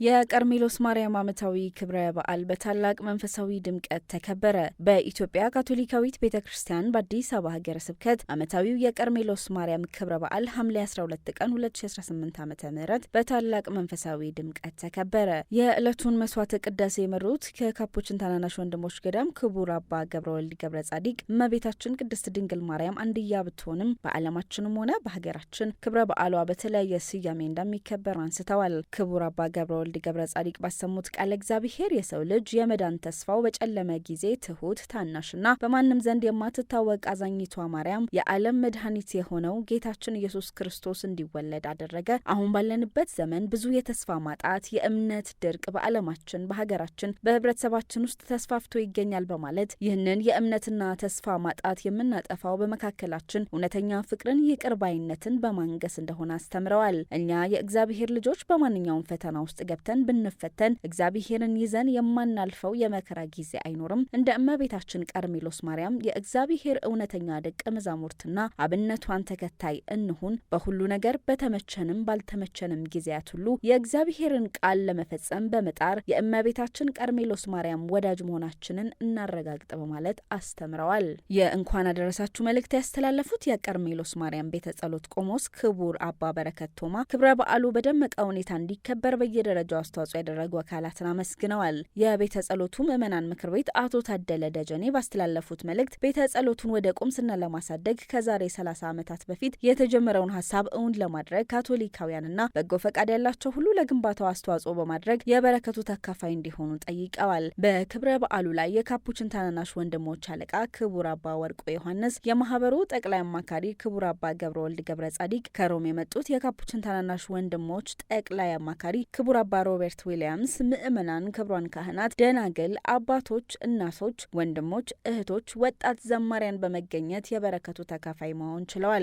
የቀርሜሎስ ማርያም ዓመታዊ ክብረ በዓል በታላቅ መንፈሳዊ ድምቀት ተከበረ። በኢትዮጵያ ካቶሊካዊት ቤተ ክርስቲያን በአዲስ አበባ ሀገረ ስብከት ዓመታዊው የቀርሜሎስ ማርያም ክብረ በዓል ሐምሌ 12 ቀን 2018 ዓ.ም በታላቅ መንፈሳዊ ድምቀት ተከበረ። የዕለቱን መስዋዕተ ቅዳሴ የመሩት ከካፑችን ታናናሽ ወንድሞች ገዳም ክቡር አባ ገብረወልድ ገብረ ጻዲቅ እመቤታችን ቅድስት ድንግል ማርያም አንድያ ብትሆንም በዓለማችንም ሆነ በሀገራችን ክብረ በዓሏ በተለያየ ስያሜ እንደሚከበር አንስተዋል። ክቡር አባ ገብረወልድ ገብረ ጻዲቅ ባሰሙት ቃለ እግዚአብሔር የሰው ልጅ የመዳን ተስፋው በጨለመ ጊዜ ትሁት ታናሽና በማንም ዘንድ የማትታወቅ አዛኝቷ ማርያም የዓለም መድኃኒት የሆነው ጌታችን ኢየሱስ ክርስቶስ እንዲወለድ አደረገ። አሁን ባለንበት ዘመን ብዙ የተስፋ ማጣት፣ የእምነት ድርቅ በዓለማችን በሀገራችን በህብረተሰባችን ውስጥ ተስፋፍቶ ይገኛል በማለት ይህንን የእምነትና ተስፋ ማጣት የምናጠፋው በመካከላችን እውነተኛ ፍቅርን፣ ይቅር ባይነትን በማንገስ እንደሆነ አስተምረዋል። እኛ የእግዚአብሔር ልጆች በማንኛውም ፈተና ውስጥ ገብተን ብንፈተን እግዚአብሔርን ይዘን የማናልፈው የመከራ ጊዜ አይኖርም። እንደ እመቤታችን ቀርሜሎስ ማርያም የእግዚአብሔር እውነተኛ ደቀ መዛሙርትና አብነቷን ተከታይ እንሁን። በሁሉ ነገር በተመቸንም ባልተመቸንም ጊዜያት ሁሉ የእግዚአብሔርን ቃል ለመፈጸም በመጣር የእመቤታችን ቀርሜሎስ ማርያም ወዳጅ መሆናችንን እናረጋግጥ በማለት አስተምረዋል። የእንኳን አደረሳችሁ መልእክት ያስተላለፉት የቀርሜሎስ ማርያም ቤተ ጸሎት ቆሞስ ክቡር አባ በረከት ቶማ ክብረ በዓሉ በደመቀ ሁኔታ እንዲከበር በየደረጃው አስተዋጽኦ ያደረጉ አካላትን አመስግነዋል። የቤተ ጸሎቱ ምዕመናን ምክር ቤት አቶ ታደለ ደጀኔ ባስተላለፉት መልእክት ቤተ ጸሎቱን ወደ ቁምስና ለማሳደግ ከዛሬ 30 ዓመታት በፊት የተጀመረውን ሀሳብ እውን ለማድረግ ካቶሊካውያንና በጎ ፈቃድ ያላቸው ሁሉ ለግንባታው አስተዋጽኦ በማድረግ የበረከቱ ተካፋይ እንዲሆኑ ጠይቀዋል። በክብረ በዓሉ ላይ የካፑችን ታናናሽ ወንድሞች አለቃ ክቡር አባ ወርቆ ዮሐንስ፣ የማህበሩ ጠቅላይ አማካሪ ክቡር አባ ገብረወልድ ገብረ ጻዲቅ፣ ከሮም የመጡት የካፑችን ታናናሽ ወንድሞች ጠቅላይ አማካሪ ክቡር አባ ሮበርት ዊሊያምስ፣ ምዕመናን፣ ክቡራን ካህናት፣ ደናግል፣ አባቶች፣ እናቶች፣ ወንድሞች፣ እህቶች፣ ወጣት ዘማሪያን በመገኘት የበረከቱ ተካፋይ መሆን ችለዋል።